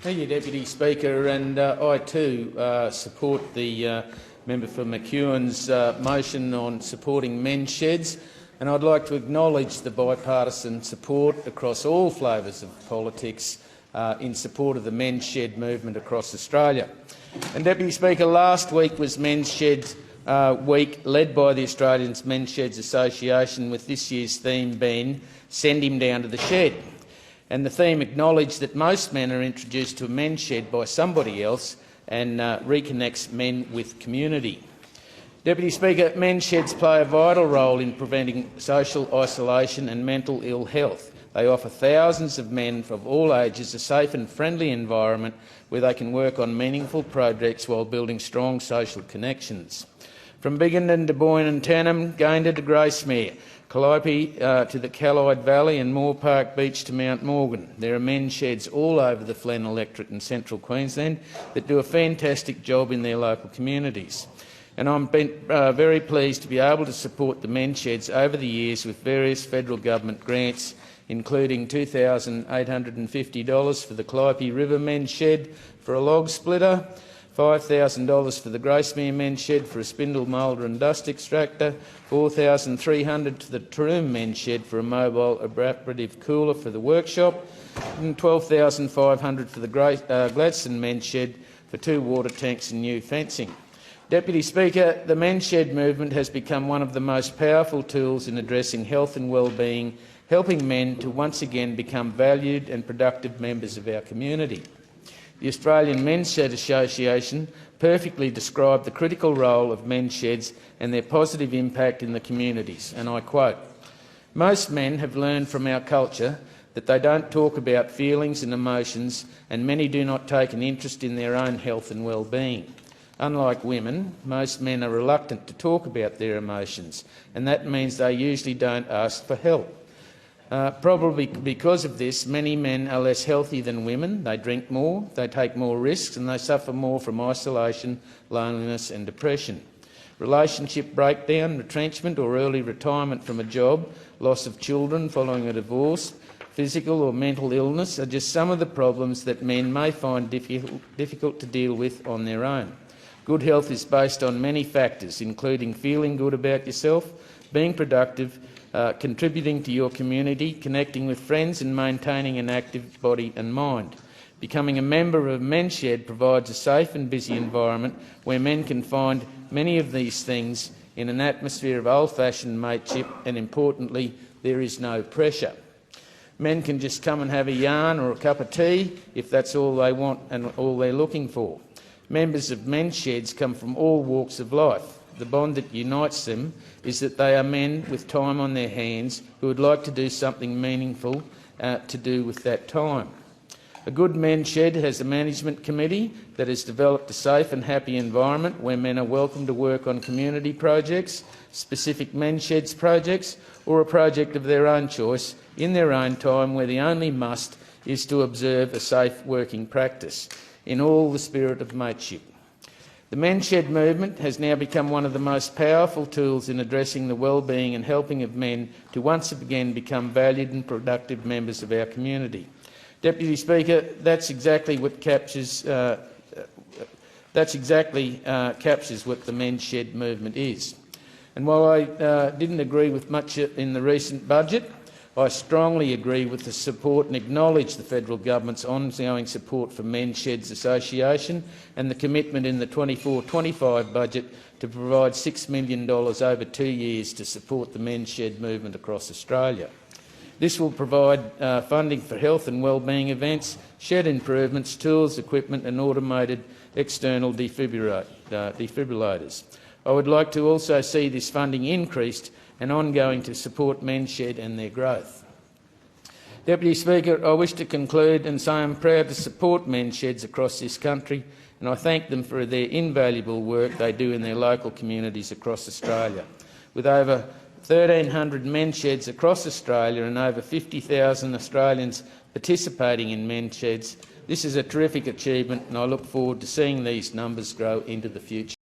Thank you, Deputy Speaker, and I too support the member for McEwen's motion on supporting men's sheds, and I'd like to acknowledge the bipartisan support across all flavours of politics in support of the men's shed movement across Australia. And Deputy Speaker, last week was Men's Sheds Week, led by the Australian Men's Sheds Association, with this year's theme being "Send Him Down to the Shed." And the theme acknowledged that most men are introduced to a men's shed by somebody else and reconnects men with community. Deputy Speaker, men's sheds play a vital role in preventing social isolation and mental ill health. They offer thousands of men of all ages a safe and friendly environment where they can work on meaningful projects while building strong social connections. From Biggenden to Boyne-Tannum, Gayndah to Gracemere, Calliope to the Callide Valley and Moore Park Beach to Mount Morgan, there are men's sheds all over the Flynn electorate in central Queensland that do a fantastic job in their local communities. And I'm very pleased to be able to support the men's sheds over the years with various federal government grants, including $2,850 for the Calliope River men's shed for a log splitter, $5,000 for the Gracemere men's shed for a spindle moulder and dust extractor, $4,300 to the Taroom men's shed for a mobile evaporative cooler for the workshop, and $12,500 for the Gladstone men's shed for 2 water tanks and new fencing. Deputy Speaker, the men's shed movement has become one of the most powerful tools in addressing health and well-being, helping men to once again become valued and productive members of our community. The Australian Men's Shed Association perfectly described the critical role of men's sheds and their positive impact in the communities, and I quote, "Most men have learned from our culture that they don't talk about feelings and emotions, and many do not take an interest in their own health and well-being. Unlike women, most men are reluctant to talk about their emotions, and that means they usually don't ask for help. Probably because of this, many men are less healthy than women. They drink more, they take more risks, and they suffer more from isolation, loneliness and depression. Relationship breakdown, retrenchment or early retirement from a job, loss of children following a divorce, physical or mental illness are just some of the problems that men may find difficult to deal with on their own. Good health is based on many factors, including feeling good about yourself, being productive, contributing to your community, connecting with friends and maintaining an active body and mind. Becoming a member of a men's shed provides a safe and busy environment where men can find many of these things in an atmosphere of old-fashioned mateship, and importantly, there is no pressure. Men can just come and have a yarn or a cup of tea if that's all they want and all they're looking for. Members of men's sheds come from all walks of life. The bond that unites them is that they are men with time on their hands who would like to do something meaningful to do with that time. A good men's shed has a management committee that has developed a safe and happy environment where men are welcome to work on community projects, specific men's sheds projects, or a project of their own choice in their own time, where the only must is to observe a safe working practice in all the spirit of mateship. The men's shed movement has now become one of the most powerful tools in addressing the well-being and helping of men to once again become valued and productive members of our community. Deputy Speaker, that's exactly what captures what the men's shed movement is. And while I didn't agree with much in the recent budget, I strongly agree with the support and acknowledge the federal government's ongoing support for Men's Sheds Association and the commitment in the 24-25 budget to provide $6 million over 2 years to support the men's shed movement across Australia. This will provide funding for health and wellbeing events, shed improvements, tools, equipment and automated external defibrillators. I would like to also see this funding increased and ongoing to support men's shed and their growth. Deputy Speaker, I wish to conclude and say I'm proud to support men's sheds across this country, and I thank them for their invaluable work they do in their local communities across Australia. With over 1,300 men's sheds across Australia and over 50,000 Australians participating in men's sheds, this is a terrific achievement, and I look forward to seeing these numbers grow into the future.